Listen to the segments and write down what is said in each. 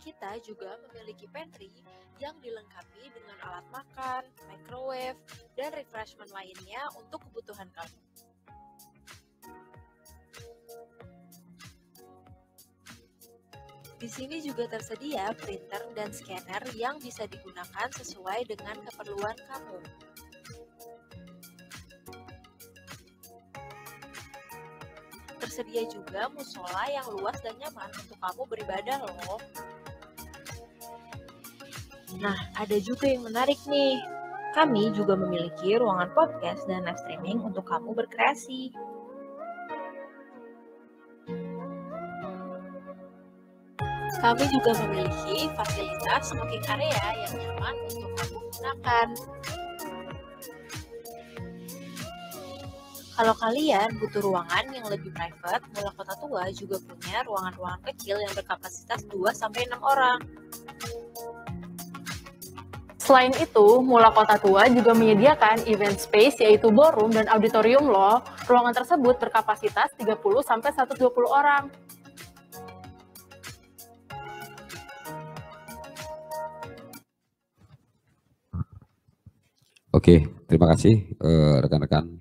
Kita juga memiliki pantry yang dilengkapi dengan alat makan, microwave, dan refreshment lainnya untuk kebutuhan kamu. Di sini juga tersedia printer dan scanner yang bisa digunakan sesuai dengan keperluan kamu. Tersedia juga musola yang luas dan nyaman untuk kamu beribadah loh. Nah, ada juga yang menarik nih. Kami juga memiliki ruangan podcast dan live streaming untuk kamu berkreasi. Kami juga memiliki fasilitas smoking area yang nyaman untuk kamu gunakan. Kalau kalian butuh ruangan yang lebih private, Mula Kota Tua juga punya ruangan-ruangan kecil yang berkapasitas 2-6 orang. Selain itu, Mula Kota Tua juga menyediakan event space yaitu ballroom dan auditorium loh. Ruangan tersebut berkapasitas 30-120 orang. Oke, terima kasih rekan-rekan.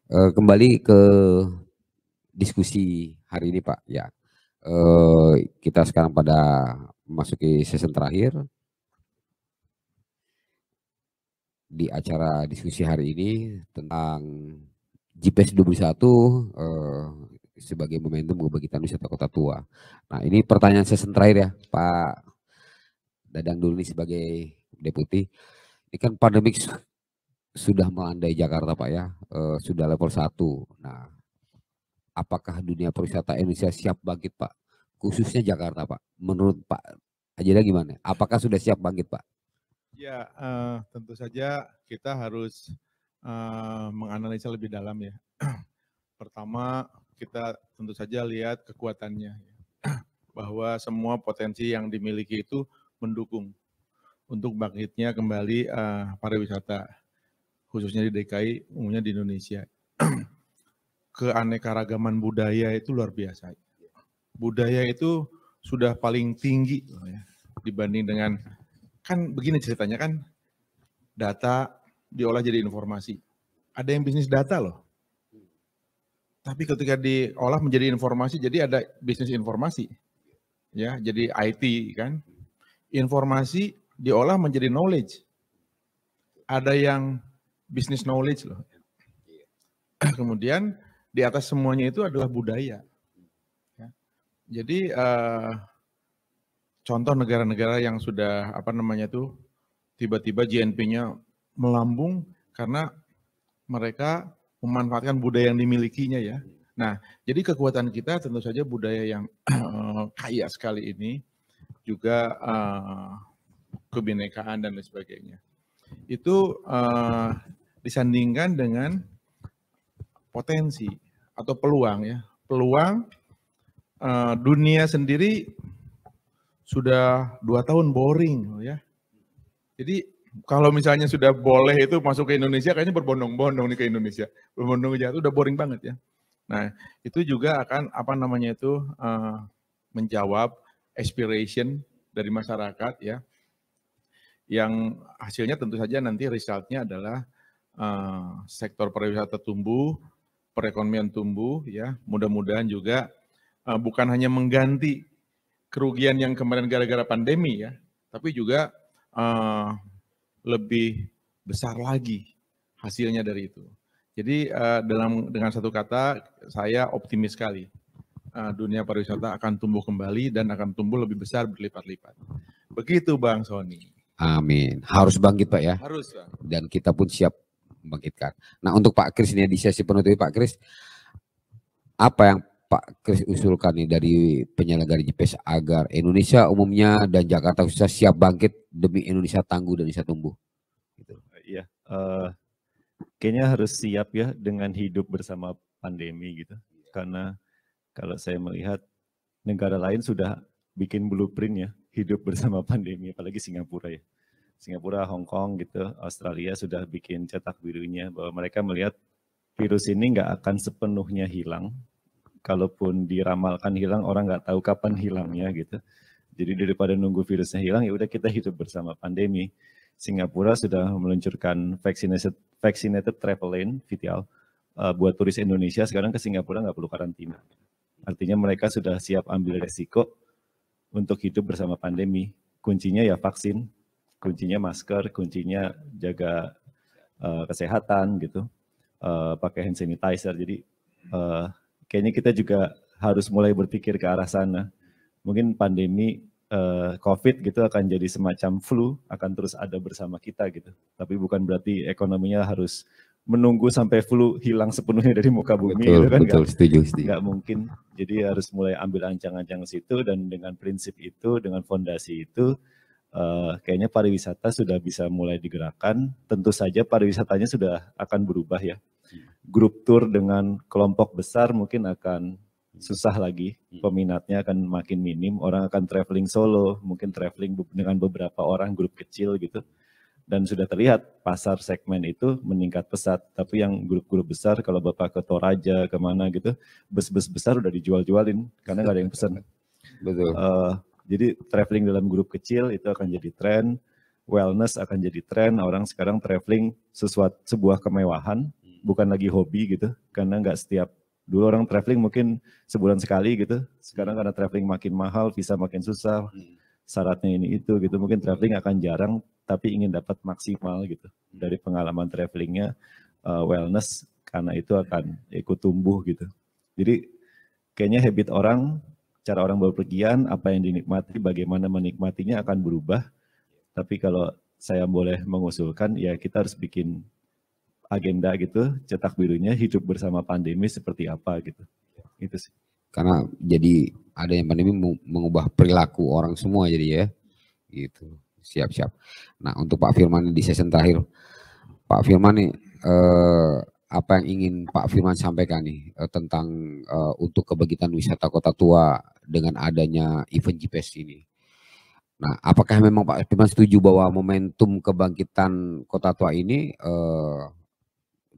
Kembali ke diskusi hari ini Pak. Ya, kita sekarang pada memasuki season terakhir di acara diskusi hari ini tentang JIPES 21 sebagai momentum kebangkitan wisata Kota Tua. Nah, ini pertanyaan season terakhir ya, Pak Dadang dulu nih sebagai deputi. Ini kan pandemik sudah melandai Jakarta Pak ya, sudah level 1. Nah, apakah dunia pariwisata Indonesia siap bangkit Pak? Khususnya Jakarta Pak. Menurut Pak Ajida gimana? Apakah sudah siap bangkit Pak? Ya, tentu saja kita harus menganalisa lebih dalam ya. Pertama, kita tentu saja lihat kekuatannya. Bahwa semua potensi yang dimiliki itu mendukung untuk bangkitnya kembali pariwisata, khususnya di DKI, umumnya di Indonesia. Keanekaragaman budaya itu luar biasa. Budaya itu sudah paling tinggi ya, dibanding dengan, kan begini ceritanya kan, data diolah jadi informasi. Ada yang bisnis data loh. Tapi ketika diolah menjadi informasi, jadi ada bisnis informasi. Ya, jadi IT kan. Informasi diolah menjadi knowledge. Ada yang business knowledge loh. Kemudian di atas semuanya itu adalah budaya. Ya. Jadi contoh negara-negara yang sudah tiba-tiba GNP-nya melambung karena mereka memanfaatkan budaya yang dimilikinya ya. Nah, jadi kekuatan kita tentu saja budaya yang kaya sekali ini, juga kebinekaan dan lain sebagainya. Itu disandingkan dengan potensi atau peluang ya. Peluang dunia sendiri sudah 2 tahun boring ya. Jadi kalau misalnya sudah boleh itu masuk ke Indonesia, kayaknya berbondong-bondong nih ke Indonesia. Berbondong aja itu udah boring banget ya. Nah, itu juga akan menjawab aspiration dari masyarakat ya. Yang hasilnya tentu saja nanti resultnya adalah sektor pariwisata tumbuh, perekonomian tumbuh ya. Mudah-mudahan juga bukan hanya mengganti kerugian yang kemarin gara-gara pandemi ya, tapi juga lebih besar lagi hasilnya dari itu. Jadi dengan satu kata, saya optimis sekali. Dunia pariwisata akan tumbuh kembali dan akan tumbuh lebih besar berlipat-lipat. Begitu Bang Sony. Amin. Harus bangkit Pak ya. Harus Bang. Dan kita pun siap membangkitkan. Nah, untuk Pak Kris ini di sesi penutup Pak Kris, apa yang Pak Kris usulkan nih dari penyelenggara JIPES agar Indonesia umumnya dan Jakarta khususnya siap bangkit demi Indonesia tangguh dan Indonesia tumbuh? Gitu. Iya, kayaknya harus siap ya dengan hidup bersama pandemi gitu. Karena kalau saya melihat negara lain sudah bikin blueprint ya hidup bersama pandemi, apalagi Singapura ya. Singapura, Hong Kong gitu, Australia sudah bikin cetak birunya bahwa mereka melihat virus ini nggak akan sepenuhnya hilang. Kalaupun diramalkan hilang, orang nggak tahu kapan hilangnya gitu. Jadi daripada nunggu virusnya hilang, ya udah kita hidup bersama pandemi. Singapura sudah meluncurkan vaccinated travel lane, VTL, buat turis Indonesia. Sekarang ke Singapura nggak perlu karantina. Artinya mereka sudah siap ambil resiko untuk hidup bersama pandemi. Kuncinya ya vaksin, kuncinya masker, kuncinya jaga kesehatan gitu, pakai hand sanitizer. Jadi kayaknya kita juga harus mulai berpikir ke arah sana. Mungkin pandemi COVID gitu akan jadi semacam flu, akan terus ada bersama kita gitu. Tapi bukan berarti ekonominya harus menunggu sampai flu hilang sepenuhnya dari muka bumi Betul, gitu kan. betul, setuju. Nggak mungkin. Jadi harus mulai ambil ancang-ancang situ, dan dengan prinsip itu, dengan fondasi itu, kayaknya pariwisata sudah bisa mulai digerakkan. Tentu saja pariwisatanya sudah akan berubah ya. Grup tour dengan kelompok besar mungkin akan susah lagi, peminatnya akan makin minim, orang akan traveling solo, mungkin traveling dengan beberapa orang, grup kecil gitu. Dan sudah terlihat pasar segmen itu meningkat pesat, tapi yang grup-grup besar, kalau Bapak ke Toraja, kemana gitu, bus-bus besar udah dijual-jualin, karena nggak ada yang pesan. Betul. Jadi traveling dalam grup kecil itu akan jadi tren, wellness akan jadi tren, orang sekarang traveling sebuah kemewahan, bukan lagi hobi gitu, karena nggak setiap. Dulu orang traveling mungkin sebulan sekali gitu. Sekarang karena traveling makin mahal, visa makin susah, syaratnya ini itu gitu. Mungkin traveling akan jarang, tapi ingin dapat maksimal gitu. Dari pengalaman travelingnya, wellness karena itu akan ikut tumbuh gitu. Jadi kayaknya habit orang, cara orang berpergian, apa yang dinikmati, bagaimana menikmatinya akan berubah. Tapi kalau saya boleh mengusulkan, ya kita harus bikin agenda gitu, cetak birunya hidup bersama pandemi seperti apa gitu. Itu sih. Karena jadi ada yang pandemi mengubah perilaku orang semua jadi ya. Gitu. Siap-siap. Nah, untuk Pak Firman di sesi terakhir. Pak Firman nih apa yang ingin Pak Firman sampaikan nih tentang untuk kebangkitan wisata Kota Tua dengan adanya event JIPES ini. Nah, apakah memang Pak Firman setuju bahwa momentum kebangkitan Kota Tua ini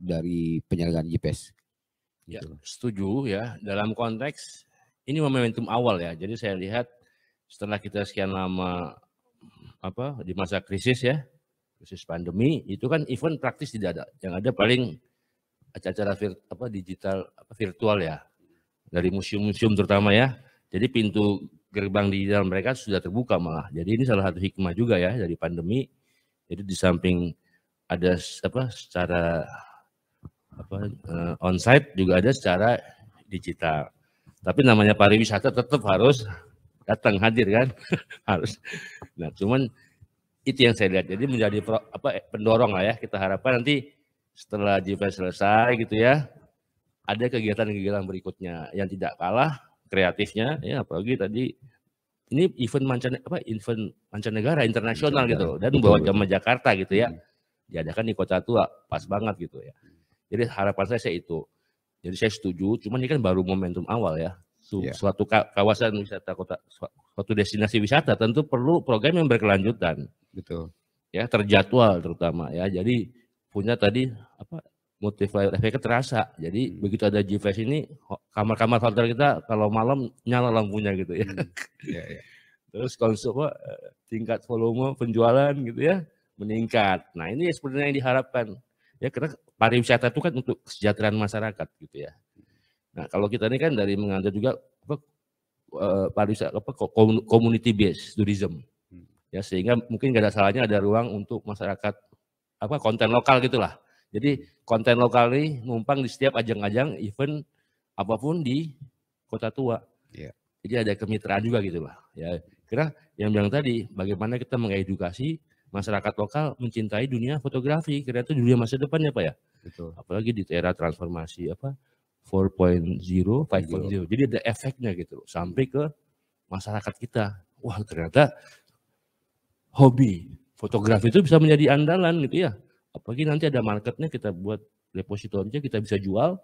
dari penyelenggaraan JIPES? Ya, setuju ya. Dalam konteks ini momentum awal ya. Jadi saya lihat setelah kita sekian lama di masa krisis ya, krisis pandemi, itu kan event praktis tidak ada. Yang ada paling acara digital virtual ya. Dari museum-museum terutama ya. Jadi pintu gerbang digital mereka sudah terbuka malah. Jadi ini salah satu hikmah juga ya dari pandemi. Jadi di samping ada secara on-site juga ada secara digital. Tapi namanya pariwisata tetap harus datang hadir kan, harus. Nah, cuman itu yang saya lihat. Jadi menjadi pendorong lah ya. Kita harapkan nanti setelah JIPES selesai gitu ya, ada kegiatan-kegiatan berikutnya yang tidak kalah kreatifnya ya, apalagi tadi ini event mancanegara internasional gitu dan bawa nama Jakarta gitu ya. Diadakan di Kota Tua, pas banget gitu ya. Jadi harapan saya itu. Jadi saya setuju, cuman ini kan baru momentum awal ya. Suatu kawasan wisata suatu destinasi wisata tentu perlu program yang berkelanjutan. Betul. Ya, terjadwal terutama ya. Jadi punya tadi multiplier efeknya terasa. Jadi begitu ada JIPES ini, kamar-kamar hotel kita kalau malam nyala lampunya gitu ya. Terus tingkat volume penjualan gitu ya meningkat. Nah, ini sebenarnya yang diharapkan. Ya, karena pariwisata itu kan untuk kesejahteraan masyarakat gitu ya. Nah, kalau kita ini kan dari mengambil juga pariwisata community based tourism. Ya, sehingga mungkin gak ada salahnya ada ruang untuk masyarakat konten lokal gitulah. Jadi konten lokal ini numpang di setiap ajang-ajang event apapun di Kota Tua. Yeah. Jadi ada kemitraan juga gitu lah. Ya, kira yang bilang tadi bagaimana kita mengedukasi masyarakat lokal mencintai dunia fotografi, kira itu dunia masa depan ya Pak ya. Betul. Apalagi di era transformasi 4.0, 5.0. Jadi ada efeknya gitu sampai ke masyarakat kita. Wah, ternyata hobi fotografi itu bisa menjadi andalan gitu ya. Apalagi nanti ada marketnya, kita buat repositorinya, kita bisa jual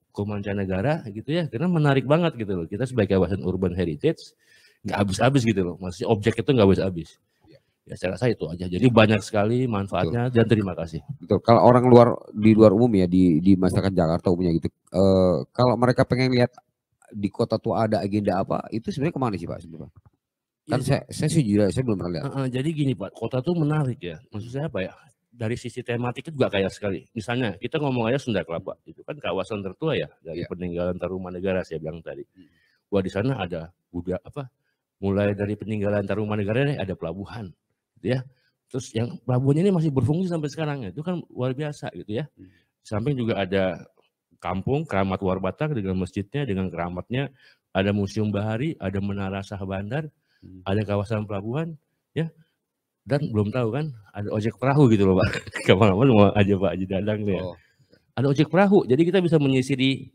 ke mancanegara gitu ya. Karena menarik banget gitu loh. Kita sebagai kawasan urban heritage nggak habis-habis gitu loh. Maksudnya objek itu nggak habis-habis. Ya saya rasa itu aja. Jadi banyak sekali manfaatnya. Betul. Dan terima kasih. Betul. Kalau orang di luar umum ya di masyarakat Jakarta umumnya gitu. Kalau mereka pengen lihat di Kota Tua ada agenda apa, itu sebenarnya kemana sih Pak sebenarnya? Kan saya sejujurnya saya belum pernah lihat. Jadi gini Pak, kota tuh menarik ya. Maksud saya apa ya? Dari sisi tematiknya juga kaya sekali. Misalnya kita ngomong aja Sunda Kelapa, itu kan kawasan tertua ya dari peninggalan Tarumanegara saya bilang tadi. Wah di sana ada mulai dari peninggalan Tarumanegara ini ada pelabuhan, gitu ya. Terus yang pelabuhannya ini masih berfungsi sampai sekarang, itu kan luar biasa gitu ya. Samping juga ada kampung Keramat Warbatak dengan masjidnya, dengan keramatnya, ada Museum Bahari, ada Menara Sah Bandar, ada kawasan pelabuhan, ya. Dan belum tahu kan, ada ojek perahu gitu loh Pak. Kapan-kapan mau aja Pak Haji Dadang tuh ya. Ada ojek perahu, jadi kita bisa menyisiri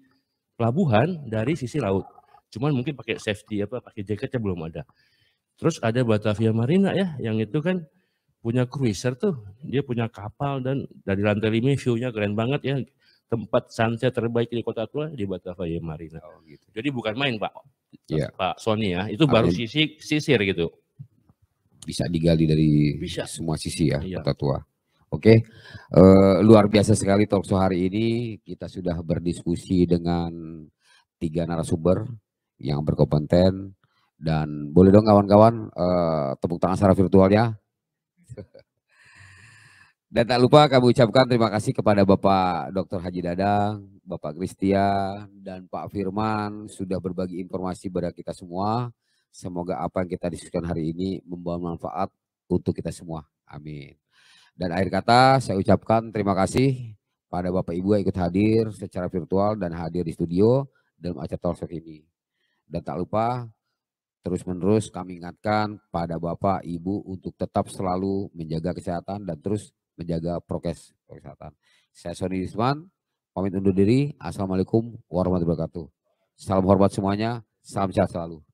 pelabuhan dari sisi laut. Cuman mungkin pakai safety pakai jaketnya belum ada. Terus ada Batavia Marina ya, yang itu kan punya cruiser tuh, dia punya kapal dan dari lantai 5 view-nya keren banget ya. Tempat sunset terbaik di Kota Tua di Batavia Marina. Gitu. Jadi bukan main Pak, Pak Sony ya, itu baru sisir gitu. Bisa digali dari semua sisi ya Kota Tua. Oke, luar biasa sekali talkshow hari ini. Kita sudah berdiskusi dengan 3 narasumber yang berkompeten dan boleh dong kawan-kawan tepuk tangan secara virtualnya. Dan tak lupa kami ucapkan terima kasih kepada Bapak Dr. Haji Dadang, Bapak Christian, dan Pak Firman sudah berbagi informasi kepada kita semua. Semoga apa yang kita diskusikan hari ini membawa manfaat untuk kita semua. Amin. Dan akhir kata saya ucapkan terima kasih pada Bapak Ibu yang ikut hadir secara virtual dan hadir di studio dalam acara talkshow ini. Dan tak lupa terus-menerus kami ingatkan pada Bapak Ibu untuk tetap selalu menjaga kesehatan dan terus menjaga prokes kesehatan. Saya Sony Disman, pamit undur diri. Assalamualaikum warahmatullahi wabarakatuh. Salam hormat semuanya, salam sehat selalu.